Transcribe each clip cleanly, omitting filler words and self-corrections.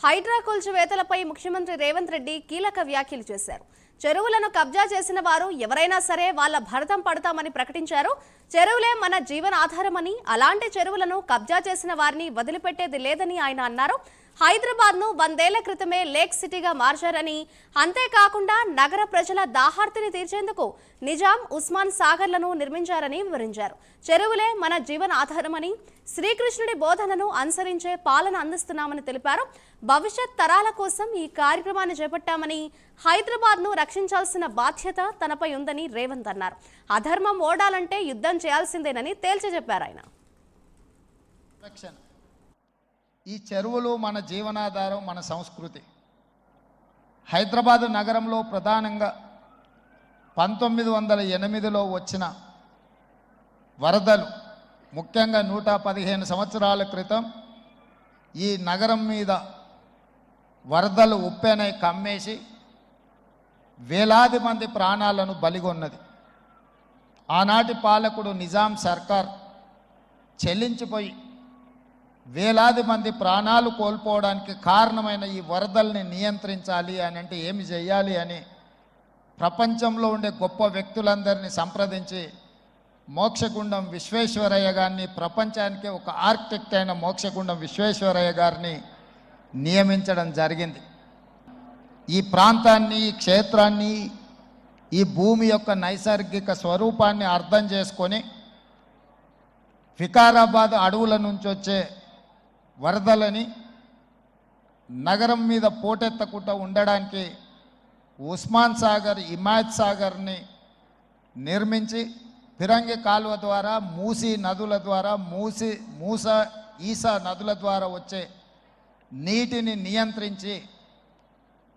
హైడ్రా కూల్చివేతలపై ముఖ్యమంత్రి రేవంత్ రెడ్డి కీలక వ్యాఖ్యలు చేశారు. చెరువులను కబ్జా చేసిన వారు ఎవరైనా సరే వాళ్ళ భరతం పడతామని ప్రకటించారు. చెరువులే మన జీవనాధారమని, అలాంటి చెరువులను కబ్జా చేసిన వారిని వదిలిపెట్టేది లేదని ఆయన అన్నారు. హైదరాబాద్ను 100 ఏళ్ల క్రితమే లేక్ సిటీగా మార్చారని, అంతేకాకుండా నగర ప్రజల దాహార్తిని తీర్చేందుకు నిజాం, ఉస్మాన్ సాగర్లను నిర్మించారని వివరించారు. చెరువులే మన జీవన ఆధారమని, శ్రీకృష్ణుడి బోధనను అనుసరించే పాలన అందిస్తున్నామని తెలిపారు. భవిష్యత్ తరాల కోసం ఈ కార్యక్రమాన్ని చేపట్టామని, హైదరాబాద్ను రక్షించాల్సిన బాధ్యత తనపై ఉందని రేవంత్ అన్నారు. అధర్మం ఓడాలంటే యుద్ధం చేయాల్సిందేనని తేల్చి చెప్పారు ఆయన. ఈ చెరువులు మన జీవనాధారం, మన సంస్కృతి. హైదరాబాద్ నగరంలో ప్రధానంగా 1908లో వచ్చిన వరదలు, ముఖ్యంగా 115 సంవత్సరాల క్రితం ఈ నగరం మీద వరదలు ఉప్పెనై కమ్మేసి వేలాది మంది ప్రాణాలను బలిగొన్నది. ఆనాటి పాలకుడు నిజాం సర్కార్ చెల్లించిపోయి వేలాది మంది ప్రాణాలు కోల్పోవడానికి కారణమైన ఈ వరదల్ని నియంత్రించాలి అని అంటే ఏమి చేయాలి అని ప్రపంచంలో ఉండే గొప్ప వ్యక్తులందరినీ సంప్రదించి మోక్షగుండం విశ్వేశ్వరయ్య గారిని, ప్రపంచానికే ఒక ఆర్కిటెక్ట్ అయిన మోక్షగుండం విశ్వేశ్వరయ్య గారిని నియమించడం జరిగింది. ఈ ప్రాంతాన్ని, ఈ క్షేత్రాన్ని, ఈ భూమి యొక్క నైసర్గిక స్వరూపాన్ని అర్థం చేసుకొని వికారాబాద్ అడవుల నుంచి వచ్చే వరదలని నగరం మీద పోటెత్తకుండా ఉండడానికి ఉస్మాన్ సాగర్, హిమాయత్ సాగర్ని నిర్మించి ఫిరంగి కాలువ ద్వారా, మూసీ నదుల ద్వారా, ఈసా నదుల ద్వారా వచ్చే నీటిని నియంత్రించి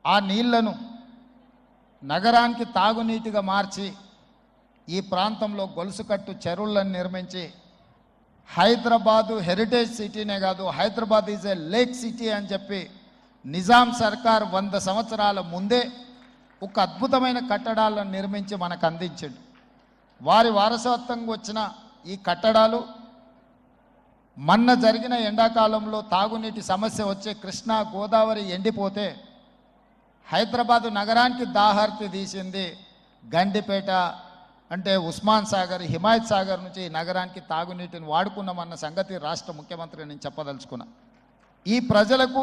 ఆ నీళ్లను నగరానికి తాగునీటిగా మార్చి ఈ ప్రాంతంలో గొలుసుకట్టు చెరువులను నిర్మించి హైదరాబాదు హెరిటేజ్ సిటీనే కాదు, Hyderabad is a lake city అని చెప్పి నిజాం సర్కార్ 100 సంవత్సరాల ముందే ఒక అద్భుతమైన కట్టడాలను నిర్మించి మనకు అందించాడు. వారి వారసత్వంగా వచ్చిన ఈ కట్టడాలు మొన్న జరిగిన ఎండాకాలంలో తాగునీటి సమస్య వచ్చే కృష్ణా, గోదావరి ఎండిపోతే హైదరాబాదు నగరానికి దాహార్తి తీసింది. గండిపేట అంటే ఉస్మాన్ సాగర్, హిమాయత్ సాగర్ నుంచి నగరానికి తాగునీటిని వాడుకున్నామన్న సంగతి రాష్ట్ర ముఖ్యమంత్రి నేను చెప్పదలుచుకున్నా. ఈ ప్రజలకు,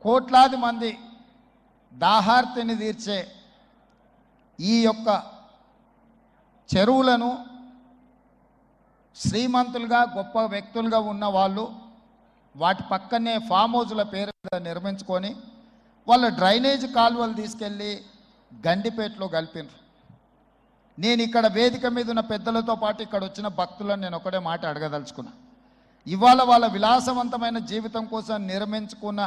కోట్లాది మంది దాహార్తిని తీర్చే ఈ యొక్క చెరువులను శ్రీమంతులుగా, గొప్ప వ్యక్తులుగా ఉన్న వాళ్ళు వాటి పక్కనే ఫామ్ హౌజ్ల పేరు నిర్మించుకొని వాళ్ళ డ్రైనేజ్ కాలువలు తీసుకెళ్ళి గండిపేటలో కలిపినారు. నేను ఇక్కడ వేదిక మీద ఉన్న పెద్దలతో పాటు ఇక్కడ వచ్చిన భక్తులను నేను ఒకటే మాట అడగదలుచుకున్నా. ఇవాళ వాళ్ళ విలాసవంతమైన జీవితం కోసం నిర్మించుకున్న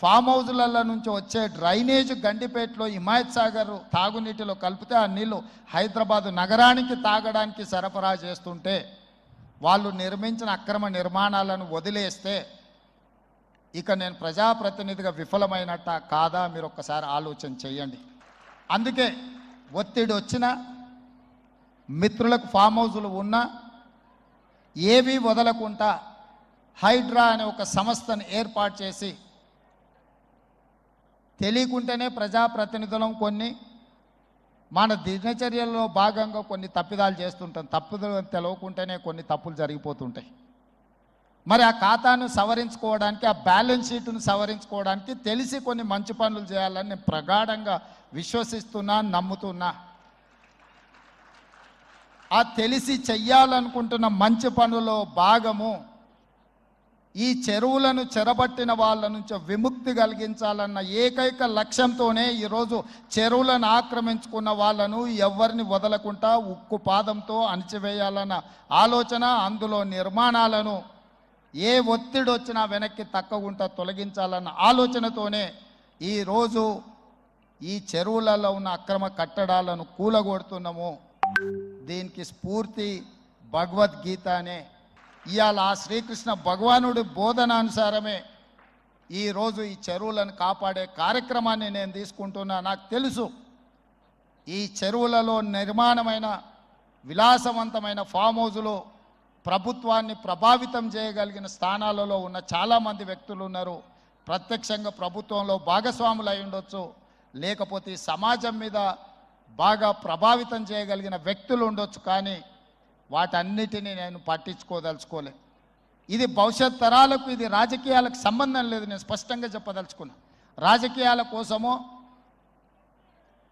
ఫామ్ హౌజ్ల నుంచి వచ్చే డ్రైనేజ్ గండిపేటలో హిమాయత్ సాగర్ తాగునీటిలో కలిపితే ఆ నీళ్లు హైదరాబాదు నగరానికి తాగడానికి సరఫరా చేస్తుంటే వాళ్ళు నిర్మించిన అక్రమ నిర్మాణాలను వదిలేస్తే ఇక నేను ప్రజాప్రతినిధిగా విఫలమైనట్ట కాదా మీరు ఒక్కసారి ఆలోచన చేయండి. అందుకే ఒత్తిడి వచ్చినా, మిత్రులకు ఫామ్ హౌజులు ఉన్నా ఏవి వదలకుండా హైడ్రా అనే ఒక సంస్థను ఏర్పాటు చేసి తెలియకుంటేనే ప్రజాప్రతినిధులం కొన్ని మన దినచర్యల్లో భాగంగా కొన్ని తప్పిదాలు చేస్తుంటాం. తప్పుదలు తెలవకుంటేనే కొన్ని తప్పులు జరిగిపోతుంటాయి. మరి ఆ ఖాతాను సవరించుకోవడానికి, ఆ బ్యాలెన్స్ షీట్ను సవరించుకోవడానికి తెలిసి కొన్ని మంచి పనులు చేయాలని నేను ప్రగాఢంగా విశ్వసిస్తున్నా, నమ్ముతున్నా. ఆ తెలిసి చెయ్యాలనుకుంటున్న మంచి పనుల్లో భాగము ఈ చెరువులను చెరబట్టిన వాళ్ళ నుంచి విముక్తి కలిగించాలన్న ఏకైక లక్ష్యంతోనే ఈరోజు చెరువులను ఆక్రమించుకున్న వాళ్ళను ఎవరిని వదలకుండా ఉక్కు పాదంతో అణిచివేయాలన్న ఆలోచన, అందులో నిర్మాణాలను ఏ ఒత్తిడి వచ్చినా వెనక్కి తక్కకుండా తొలగించాలన్న ఆలోచనతోనే ఈరోజు ఈ చెరువులలో ఉన్న అక్రమ కట్టడాలను కూలగొడుతున్నాము. దీనికి స్ఫూర్తి భగవద్గీత అనే. ఇవాళ ఆ శ్రీకృష్ణ భగవానుడి బోధనానుసారమే ఈరోజు ఈ చెరువులను కాపాడే కార్యక్రమాన్ని నేను తీసుకుంటున్నా. నాకు తెలుసు ఈ చెరువులలో నిర్మాణమైన విలాసవంతమైన ఫామ్ హౌజులు ప్రభుత్వాన్ని ప్రభావితం చేయగలిగిన స్థానాలలో ఉన్న చాలామంది వ్యక్తులు ఉన్నారు. ప్రత్యక్షంగా ప్రభుత్వంలో భాగస్వాములు అయి ఉండొచ్చు, లేకపోతే ఈ సమాజం మీద బాగా ప్రభావితం చేయగలిగిన వ్యక్తులు ఉండొచ్చు, కానీ వాటన్నిటినీ నేను పట్టించుకోదలుచుకోలే. ఇది భవిష్యత్ తరాలకు, ఇది రాజకీయాలకు సంబంధం లేదు. నేను స్పష్టంగా చెప్పదలుచుకున్నా. రాజకీయాల కోసమో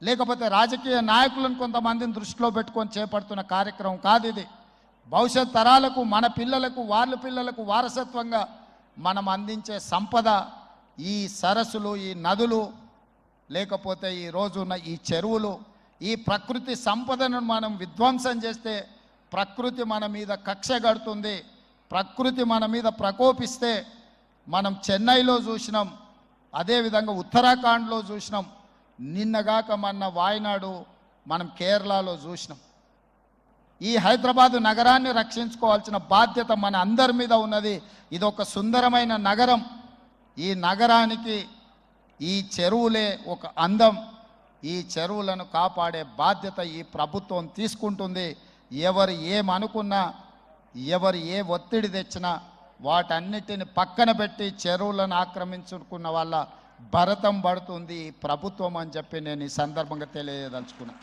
లేకపోతే రాజకీయ నాయకులను కొంతమందిని దృష్టిలో పెట్టుకొని చేపడుతున్న కార్యక్రమం కాదు ఇది. భవిష్యత్ తరాలకు, మన పిల్లలకు, వాళ్ళ పిల్లలకు వారసత్వంగా మనం అందించే సంపద ఈ సరస్సులు, ఈ నదులు, లేకపోతే ఈ రోజున్న ఈ చెరువులు. ఈ ప్రకృతి సంపదను మనం విధ్వంసం చేస్తే ప్రకృతి మన మీద కక్ష కడుతుంది. ప్రకృతి మన మీద ప్రకోపిస్తే మనం చెన్నైలో చూసినాం, అదేవిధంగా ఉత్తరాఖండ్లో చూసినాం, నిన్నగాక మొన్న వాయనాడు మనం కేరళలో చూసినాం. ఈ హైదరాబాదు నగరాన్ని రక్షించుకోవాల్సిన బాధ్యత మన అందరి మీద ఉన్నది. ఇది ఒక సుందరమైన నగరం. ఈ నగరానికి ఈ చెరువులే ఒక అందం. ఈ చెరువులను కాపాడే బాధ్యత ఈ ప్రభుత్వం తీసుకుంటుంది. ఎవరు ఏమనుకున్నా, ఎవరు ఏ ఒత్తిడి తెచ్చినా వాటన్నిటిని పక్కన పెట్టి చెరువులను ఆక్రమించుకున్న వాళ్ళ భరతం పడుతుంది ఈ ప్రభుత్వం అని చెప్పి నేను ఈ సందర్భంగా తెలియదలుచుకున్నా.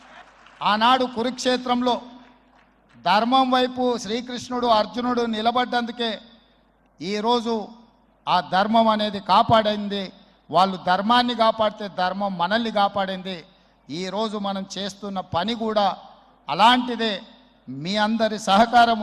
ఆనాడు కురుక్షేత్రంలో ధర్మం వైపు శ్రీకృష్ణుడు, అర్జునుడు నిలబడ్డందుకే ఈరోజు ఆ ధర్మం అనేది కాపాడింది. వాళ్ళు ధర్మాన్ని కాపాడితే ధర్మం మనల్ని కాపాడింది. ఈరోజు మనం చేస్తున్న పని కూడా అలాంటిదే. మీ అందరి సహకారం